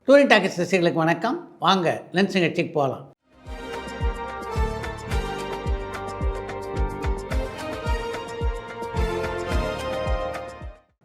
Touring talkies ரசிகர்களுக்கு வணக்கம். வாங்க லென்ஸ் நிகழ்ச்சிக்கு போகலாம்.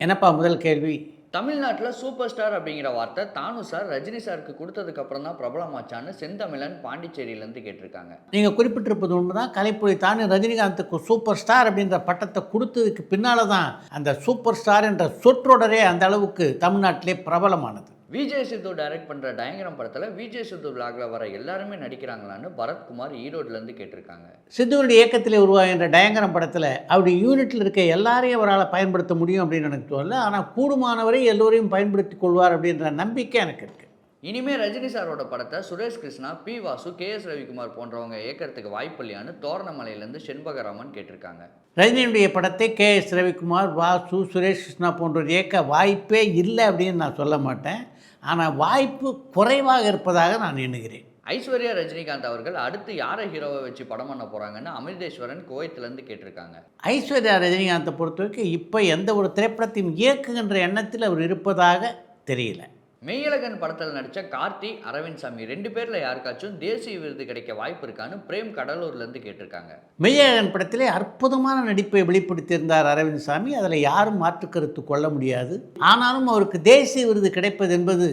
என்னப்பா முதல் கேள்வி? தமிழ்நாட்டில் சூப்பர் ஸ்டார் அப்படிங்கிற வார்த்தை தானு சார் ரஜினி சாருக்கு கொடுத்ததுக்கு அப்புறம் தான் பிரபலமாச்சான்னு செந்தமிழன் பாண்டிச்சேரியிலேருந்து கேட்டிருக்காங்க. நீங்கள் குறிப்பிட்டிருப்பது ஒன்று தான். கலைப்புலி தானு ரஜினிகாந்துக்கு சூப்பர் ஸ்டார் அப்படின்ற பட்டத்தை கொடுத்ததுக்கு பின்னால் தான் அந்த சூப்பர் ஸ்டார் என்ற சொற்றொடரே அந்த அளவுக்கு தமிழ்நாட்டிலே பிரபலமானது. விஜய் சித்து டைரக்ட் பண்ணுற டயங்கரம் படத்தில் விஜய் சித்து விளாகில் வர எல்லாருமே நடிக்கிறாங்களான்னு பரத்குமார் ஈரோடுலேருந்து கேட்டிருக்காங்க. சித்துவனுடைய இயக்கத்தில் உருவாகின்ற டயங்கரம் படத்தில் அவருடைய யூனிட்டில் இருக்க எல்லாரையும் அவரால் பயன்படுத்த முடியும் அப்படின்னு எனக்கு தோணல. ஆனால் கூடுமானவரை எல்லோரையும் பயன்படுத்தி கொள்வார் அப்படின்ற நம்பிக்கை எனக்கு இருக்குது. இனிமேல் ரஜினி சாரோட படத்தை சுரேஷ் கிருஷ்ணா, பி வாசு, KS ரவிக்குமார் போன்றவங்க இயக்கிறதுக்கு வாய்ப்பு இல்லையான்னு தோரணமலையிலேருந்து செண்பகராமன் கேட்டிருக்காங்க. ரஜினியுடைய படத்தை KS ரவிக்குமார், வாசு, சுரேஷ் கிருஷ்ணா போன்றவர் இயக்க வாய்ப்பே இல்லை அப்படின்னு நான் சொல்ல மாட்டேன். ஆனால் வாய்ப்பு குறைவாக இருப்பதாக நான் எண்ணுகிறேன். ஐஸ்வர்யா ரஜினிகாந்த் அவர்கள் அடுத்து யாரை ஹீரோவை வச்சு படம் பண்ண போகிறாங்கன்னு அமிர்தேஸ்வரன் குவைத்திலேருந்து கேட்டிருக்காங்க. ஐஸ்வர்யா ரஜினிகாந்தை பொறுத்த வரைக்கும் இப்போ எந்த ஒரு திரைப்படத்தையும் இயக்குகின்ற எண்ணத்தில் அவர் இருப்பதாக தெரியல. மெய்யழகன் படத்தில் நடித்த கார்த்தி, அரவிந்த் சாமி 2 பேரில் யாருக்காச்சும் தேசிய விருது கிடைக்க வாய்ப்பு இருக்கான்னு பிரேம் கடலூர்லேருந்து கேட்டிருக்காங்க. மெய்யழகன் படத்திலே அற்புதமான நடிப்பை வெளிப்படுத்தியிருந்தார் அரவிந்த் சாமி. அதில் யாரும் மாற்று கருத்து கொள்ள முடியாது. ஆனாலும் அவருக்கு தேசிய விருது கிடைப்பது என்பது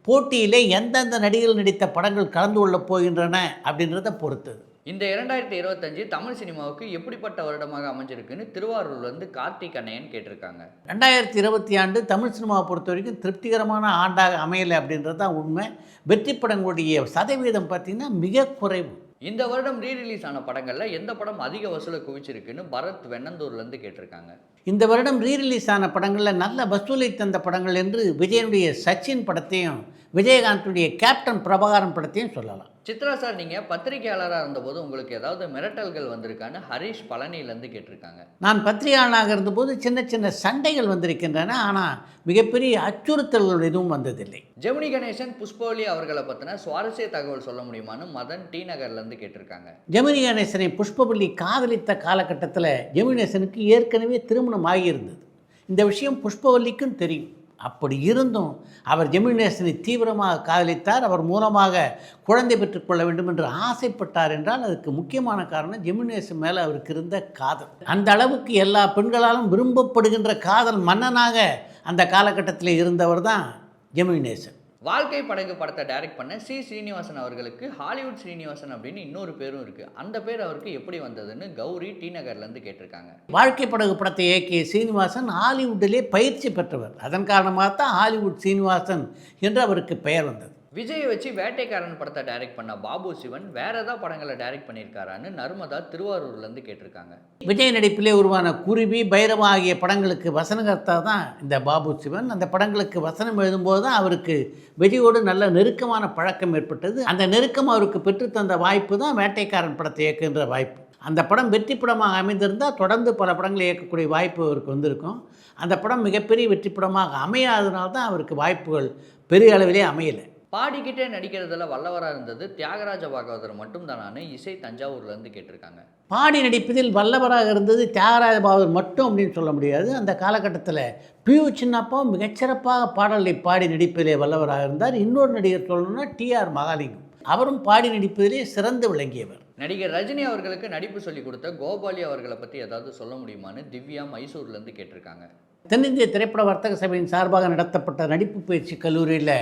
போட்டியிலே எந்தெந்த நடிகர்கள் நடித்த படங்கள் கலந்து கொள்ளப் போகின்றன அப்படின்றத பொறுத்தது. இந்த 2025 தமிழ் சினிமாவுக்கு எப்படிப்பட்ட வருடமாக அமைஞ்சிருக்குன்னு திருவாரூர்லேருந்து கார்த்திக் அண்ணையன் கேட்டிருக்காங்க. 2020 தமிழ் சினிமாவை பொறுத்த வரைக்கும் திருப்திகரமான ஆண்டாக அமையலை அப்படின்றது தான் உண்மை. வெற்றி படங்களுடைய சதவீதம் பார்த்திங்கன்னா மிக குறைவு. இந்த வருடம் ரீரிலீஸ் ஆன படங்களில் எந்த படம் அதிக வசூலை குவிச்சிருக்குன்னு பரத் வெண்ணந்தூர்லேருந்து கேட்டிருக்காங்க. இந்த வருடம் ரீரிலீஸ் ஆன படங்களில் நல்ல வசூலை தந்த படங்கள் என்று விஜயனுடைய சச்சின் படத்தையும் விஜயகாந்துடைய கேப்டன் பிரபாகரன் படத்தையும் சொல்லலாம். சித்ரா சார், நீங்கள் பத்திரிகையாளராக இருந்தபோது உங்களுக்கு ஏதாவது மிரட்டல்கள் வந்திருக்கான்னு ஹரீஷ் பழனியிலேருந்து கேட்டிருக்காங்க. நான் பத்திரிகையாளராக இருந்தபோது சின்ன சின்ன சண்டைகள் வந்திருக்கின்றன. ஆனால் மிகப்பெரிய அச்சுறுத்தல்கள் எதுவும் வந்ததில்லை. ஜெமினி கணேசன், புஷ்பவல்லி அவர்களை பற்றின சுவாரஸ்ய தகவல் சொல்ல முடியுமான்னு மதன் டி நகர்லேருந்து கேட்டிருக்காங்க. ஜெமினி கணேசனை புஷ்பவல்லி காதலித்த காலகட்டத்தில் ஜெமினி கணேசனுக்கு ஏற்கனவே திருமணம் ஆகியிருந்தது. இந்த விஷயம் புஷ்பவல்லிக்கும் தெரியும். அப்படி இருந்தும் அவர் ஜெமினி கணேசனை தீவிரமாக காதலித்தார். அவர் மூலமாக குழந்தை பெற்றுக்கொள்ள வேண்டும் என்று ஆசைப்பட்டார் என்றால் அதுக்கு முக்கியமான காரணம் ஜெமினி கணேசன் மேலே அவருக்கு இருந்த காதல். அந்த அளவுக்கு எல்லா பெண்களாலும் விரும்பப்படுகின்ற காதல் மன்னனாக அந்த காலகட்டத்தில் இருந்தவர் தான் ஜெமினி கணேசன். வாழ்க்கை படகு படத்தை டைரக்ட் பண்ண சி ஸ்ரீனிவாசன் அவர்களுக்கு ஹாலிவுட் ஸ்ரீனிவாசன் அப்படின்னு இன்னொரு பேரும் இருக்குது. அந்த பேர் அவருக்கு எப்படி வந்ததுன்னு கௌரி டி நகர்லேருந்து கேட்டிருக்காங்க. வாழ்க்கை படகு படத்தை இயக்கிய சீனிவாசன் ஹாலிவுட்டிலே பயிற்சி பெற்றவர். அதன் காரணமாக தான் ஹாலிவுட் சீனிவாசன் என்று அவருக்கு பெயர் வந்தது. விஜயை வச்சு வேட்டைக்காரன் படத்தை டைரக்ட் பண்ண பாபு சிவன் வேற ஏதாவது படங்களை டைரக்ட் பண்ணியிருக்காரான்னு நர்மதா திருவாரூர்லேருந்து கேட்டிருக்காங்க. விஜய் நடிப்பிலே உருவான குருவி, பைரவா ஆகிய படங்களுக்கு வசனகர்த்தா தான் இந்த பாபு சிவன். அந்த படங்களுக்கு வசனம் எழுதும்போது தான் அவருக்கு விஜயோடு நல்ல நெருக்கமான பழக்கம் ஏற்பட்டது. அந்த நெருக்கம் அவருக்கு பெற்றுத்தந்த வாய்ப்பு தான் வேட்டைக்காரன் படத்தை இயக்குகின்ற வாய்ப்பு. அந்த படம் வெற்றி படமாக அமைந்திருந்தால் தொடர்ந்து பல படங்களை இயக்கக்கூடிய வாய்ப்பு அவருக்கு வந்திருக்கும். அந்த படம் மிகப்பெரிய வெற்றி படமாக அமையாததுனால தான் அவருக்கு வாய்ப்புகள் பெரிய அளவிலே அமையலை. பாடிக்கிட்டே நடிக்கிறதுல வல்லவராக இருந்தது தியாகராஜ பாகவதர் மட்டும்தானான்னு இசை தஞ்சாவூர்லேருந்து கேட்டிருக்காங்க. பாடி நடிப்பதில் வல்லவராக இருந்தது தியாகராஜ பாகவதர் மட்டும் அப்படின்னு சொல்ல முடியாது. அந்த காலகட்டத்தில் பியூ சின்னப்பாவும் மிகச்சிறப்பாக பாடலை பாடி நடிப்பதிலே வல்லவராக இருந்தார். இன்னொரு நடிகர் சொல்லணும்னா TR மகாலிங்கம். அவரும் பாடி நடிப்பதிலே சிறந்து விளங்கியவர். நடிகர் ரஜினி அவர்களுக்கு நடிப்பு சொல்லிக் கொடுத்த கோபாலி அவர்களை பற்றி ஏதாவது சொல்ல முடியுமான்னு திவ்யா மைசூர்லேருந்து கேட்டிருக்காங்க. தென்னிந்திய திரைப்பட வர்த்தக சபையின் சார்பாக நடத்தப்பட்ட நடிப்பு பயிற்சி கல்லூரியில்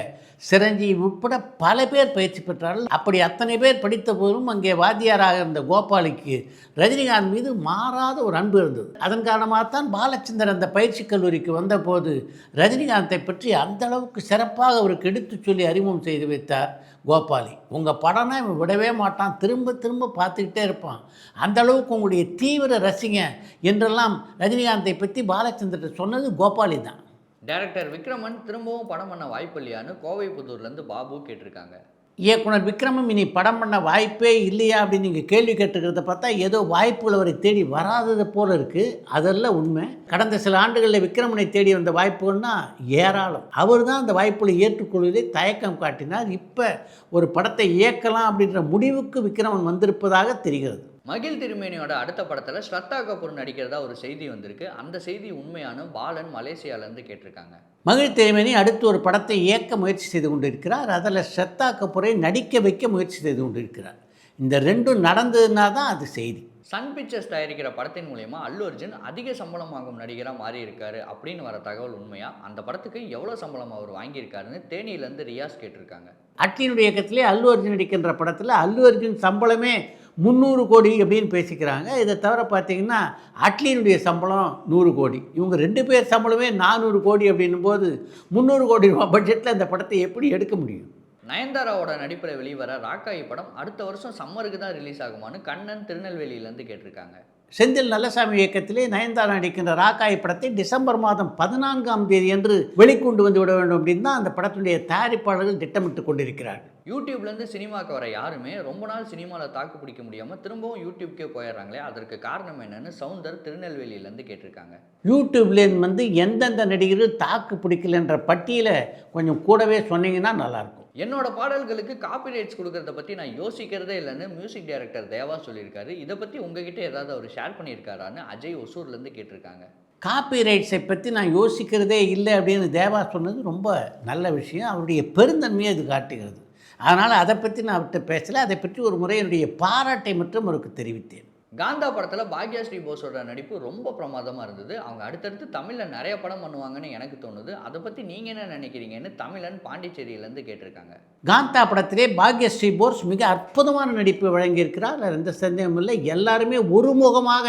சிரஞ்சீவி உட்பட பல பேர் பயிற்சி பெற்றார்கள். அப்படி அத்தனை பேர் படித்த போதும் அங்கே வாத்தியாராக இருந்த கோபாலிக்கு ரஜினிகாந்த் மீது மாறாத ஒரு அன்பு இருந்தது. அதன் காரணமாகத்தான் பாலச்சந்தர் அந்த பயிற்சி கல்லூரிக்கு வந்தபோது ரஜினிகாந்தை பற்றி அந்த அளவுக்கு சிறப்பாக அவருக்கு எடுத்து சொல்லி அறிமுகம் செய்து வைத்தார் கோபாலி. உங்கள் படம்னா இவன் விடவே மாட்டான், திரும்ப திரும்ப பார்த்துக்கிட்டே இருப்பான், அந்த அளவுக்கு உங்களுடைய தீவிர ரசிகன் என்றெல்லாம் ரஜினிகாந்தை பற்றி பாலச்சந்தர் சொன்னது கோபாலி தான். டைரக்டர் விக்ரமன் திரும்பவும் படம் பண்ண வாய்ப்பு இல்லையான்னு கோவைப்புத்தூர்லேருந்து பாபு கேட்டிருக்காங்க. இயக்குனர் விக்ரமும் இனி படம் பண்ண வாய்ப்பே இல்லையா அப்படின்னு நீங்கள் கேள்வி கேட்டுக்கிறத பார்த்தா ஏதோ வாய்ப்புகள் அவரை தேடி வராதது போல் இருக்குது. அதெல்லாம் உண்மை. கடந்த சில ஆண்டுகளில் விக்ரமனை தேடி வந்த வாய்ப்புகள்னா ஏராளம். அவர் தான் அந்த வாய்ப்புகளை ஏற்றுக்கொள்வதை தயக்கம் காட்டினார். இப்போ ஒரு படத்தை இயக்கலாம் அப்படின்ற முடிவுக்கு விக்ரமன் வந்திருப்பதாக தெரிகிறது. மகிழ் திருமேனியோட அடுத்த படத்தில் ஸ்ரத்தா கபூர் நடிக்கிறதா ஒரு செய்தி வந்திருக்கு. அந்த செய்தி உண்மையான பாலன் மலேசியாவிலேருந்து கேட்டிருக்காங்க. மகிழ் திருமேனி அடுத்து ஒரு படத்தை இயக்க முயற்சி செய்து கொண்டிருக்கிறார். அதில் ஸ்ரத்தா கபூரை நடிக்க வைக்க முயற்சி செய்து கொண்டிருக்கிறார். இந்த ரெண்டும் நடந்ததுன்னா தான் அது செய்தி. சன் பிக்சர்ஸ் தயாரிக்கிற படத்தின் மூலயமா அல்லு அர்ஜுன் அதிக சம்பளம் வாங்கும் நடிகராக மாறி இருக்காரு அப்படின்னு வர தகவல் உண்மையா? அந்த படத்துக்கு எவ்வளோ சம்பளம் அவர் வாங்கியிருக்காருன்னு தேனியிலேருந்து ரியாஸ் கேட்டிருக்காங்க. அட்லியினுடைய இயக்கத்திலே அல்லு அர்ஜுன் நடிக்கின்ற படத்தில் அல்லு அர்ஜுன் சம்பளமே 300 கோடி அப்படின்னு பேசிக்கிறாங்க. இதை தவிர பார்த்தீங்கன்னா அட்லியினுடைய சம்பளம் 100 கோடி. இவங்க 2 பேர் சம்பளமே 400 கோடி அப்படின்னும் போது 300 கோடி ரூபாய் பட்ஜெட்டில் அந்த படத்தை எப்படி எடுக்க முடியும்? நயன்தாராவோட நடிப்பில் வெளிவர ராக்காயி படம் அடுத்த வருஷம் சம்மருக்கு தான் ரிலீஸ் ஆகுமான்னு கண்ணன் திருநெல்வேலியிலேருந்து கேட்டிருக்காங்க. செந்தில் நல்லசாமி இயக்கத்திலே நயன்தாரா நடிக்கின்ற ராக்காய் படத்தை டிசம்பர் மாதம் 14ஆம் தேதி என்று வெளிக்கொண்டு வந்து விட வேண்டும் அப்படின்னு தான் அந்த படத்தினுடைய தயாரிப்பாளர்கள் திட்டமிட்டு கொண்டிருக்கிறார்கள். யூடியூப்லேருந்து சினிமாவுக்கு வர யாருமே ரொம்ப நாள் சினிமாவில் தாக்கு பிடிக்க முடியாமல் திரும்பவும் யூடியூப்கே போயிடுறாங்களே, அதற்கு காரணம் என்னன்னு சவுந்தர் திருநெல்வேலியிலேருந்து கேட்டிருக்காங்க. யூடியூப்லேருந்து எந்தெந்த நடிகர்கள் தாக்கு பிடிக்கலன்ற பட்டியலை கொஞ்சம் கூடவே சொன்னீங்கன்னா நல்லாயிருக்கும். என்னோட பாடல்களுக்கு காப்பிரைட்ஸ் கொடுக்கறத பற்றி நான் யோசிக்கிறதே இல்லைன்னு மியூசிக் டைரக்டர் தேவா சொல்லியிருக்காரு. இதை பற்றி உங்ககிட்ட ஏதாவது அவர் ஷேர் பண்ணியிருக்காரான்னு அஜய் ஒசூர்லேருந்து கேட்டிருக்காங்க. காப்பிரைட்ஸை பற்றி நான் யோசிக்கிறதே இல்லை அப்படின்னு தேவா சொன்னது ரொம்ப நல்ல விஷயம். அவருடைய பெருந்தன்மையை அது காட்டுகிறது. அதனால் அதை பற்றி நான் அவர்கிட்ட பேசலை. அதை பற்றி ஒரு முறை என்னுடைய பாராட்டை மட்டும் அவருக்கு தெரிவித்தேன். காந்தா படத்தில் பாக்யஸ்ரீ போஸோட நடிப்பு ரொம்ப பிரமாதமாக இருந்தது. அவங்க அடுத்தடுத்து தமிழில் நிறைய படம் பண்ணுவாங்கன்னு எனக்கு தோணுது. அதை பற்றி நீங்கள் என்ன நினைக்கிறீங்கன்னு தமிழன் பாண்டிச்சேரியிலேருந்து கேட்டிருக்காங்க. காந்தா படத்திலே பாக்யஸ்ரீ போஸ் மிக அற்புதமான நடிப்பை வழங்கியிருக்கிறார். அதில் எந்த சந்தேகமும் இல்லை. எல்லாருமே ஒருமுகமாக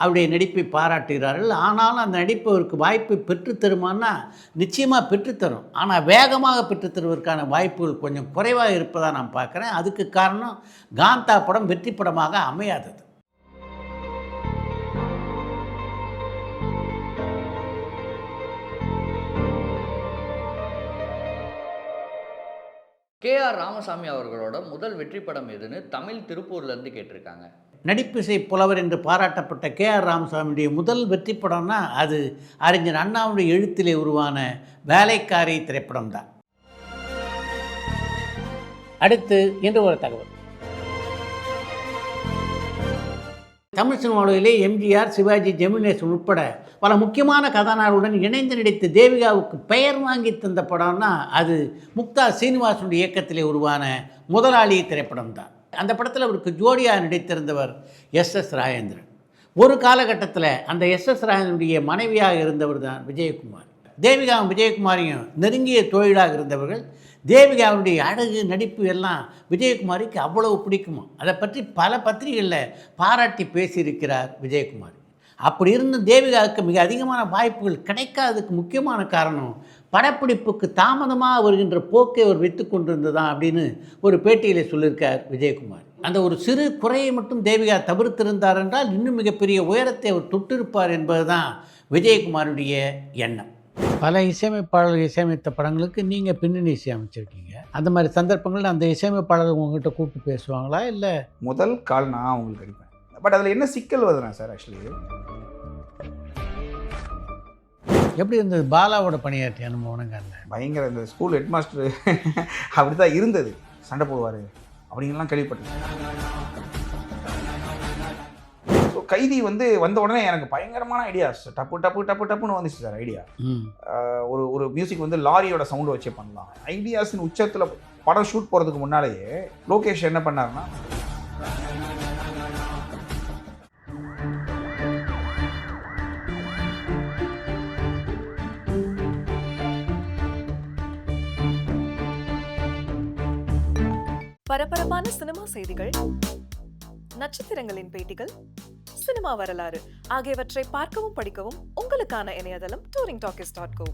அவருடைய நடிப்பை பாராட்டுகிறார்கள். ஆனாலும் அந்த நடிப்பு அவருக்கு வாய்ப்பு பெற்றுத்தருமானா நிச்சயமாக பெற்றுத்தரும். ஆனால் வேகமாக பெற்றுத்தருவதற்கான வாய்ப்புகள் கொஞ்சம் குறைவாக இருப்பதாக நான் பார்க்குறேன். அதுக்கு காரணம் காந்தா படம் வெற்றி படமாக அமையாதது. KR ராமசாமி அவர்களோட முதல் வெற்றி படம் எதுன்னு தமிழ் திருப்பூர்லேருந்து கேட்டிருக்காங்க. நடிப்பிசை புலவர் என்று பாராட்டப்பட்ட KR ராமசாமியுடைய முதல் வெற்றி படம்னா அது அறிஞர் அண்ணாவுடைய எழுத்திலே உருவான வேலைக்காரி திரைப்படம் தான். அடுத்து என்று ஒரு தகவல். தமிழ் சினிமாவிலே எம்ஜிஆர், சிவாஜி, ஜெமினேசன் உட்பட பல முக்கியமான கதாநாயகருடன் இணைந்து நடித்த தேவிகாவுக்கு பெயர் வாங்கி தந்த படம்னா அது முக்தா சீனிவாசனுடைய இயக்கத்திலே உருவான முதலாளி திரைப்படம் தான். அந்த படத்தில் அவருக்கு ஜோடியாக நடித்திருந்தவர் SS ராஜேந்திரன். ஒரு காலகட்டத்தில் அந்த SS ராஜேந்திரனுடைய மனைவியாக இருந்தவர் தான் விஜயகுமார். தேவிகாவும் விஜயகுமாரையும் நெருங்கிய தொழிலாக இருந்தவர்கள். தேவிகாவுடைய அழகு, நடிப்பு எல்லாம் விஜயகுமாரிக்கு அவ்வளவு பிடிக்குமா. அதை பற்றி பல பத்திரிகைகளில் பாராட்டி பேசியிருக்கிறார் விஜயகுமார். அப்படி இருந்தும் தேவிகாவுக்கு மிக அதிகமான வாய்ப்புகள் கிடைக்காததுக்கு முக்கியமான காரணம் படப்பிடிப்புக்கு தாமதமாக வருகின்ற போக்கை அவர் வைத்து கொண்டிருந்ததான் அப்படின்னு ஒரு பேட்டியில் சொல்லியிருக்கார் விஜயகுமார். அந்த ஒரு சிறு குறையை மட்டும் தேவிகா தவிர்த்திருந்தார் என்றால் இன்னும் மிகப்பெரிய உயரத்தை அவர் தொட்டிருப்பார் என்பது தான் விஜயகுமாருடைய எண்ணம். பல இசையமைப்பாளர்கள் இசையமைத்த படங்களுக்கு நீங்கள் பின்னணி இசையமைச்சிருக்கீங்க. அந்த மாதிரி சந்தர்ப்பங்களில் அந்த இசையமைப்பாளர்கள் உங்கள்கிட்ட கூப்பிட்டு பேசுவாங்களா? இல்லை முதல் கால் நான் அவங்களுக்கு அடிப்பேன். பட் அதில் என்ன சிக்கல் வருதுண்ணா சார், ஆக்சுவலி எப்படி இருந்தது பாலாவோட பணியாற்றிய அனுபவம்ங்க? பயங்கர இந்த ஸ்கூல் ஹெட் மாஸ்டர் அப்படி தான் இருந்தது. சண்டை போடுவார் அப்படிங்கலாம் கேள்விப்பட்டேன். ஸோ கைதி வந்த உடனே எனக்கு பயங்கரமான ஐடியாஸ் டப்புன்னு வந்துச்சு சார். ஐடியா ஒரு மியூசிக் லாரியோட சவுண்டு வச்சே பண்ணலாம். ஐடியாஸின் உச்சத்தில் படம் ஷூட் போகிறதுக்கு முன்னாலேயே லோகேஷ் என்ன பண்ணாருன்னா, பரபரப்பான சினிமா செய்திகள், நட்சத்திரங்களின் பேட்டிகள், சினிமா வரலாறு ஆகியவற்றை பார்க்கவும் படிக்கவும் உங்களுக்கான இணையதளம் touringtalkies.co.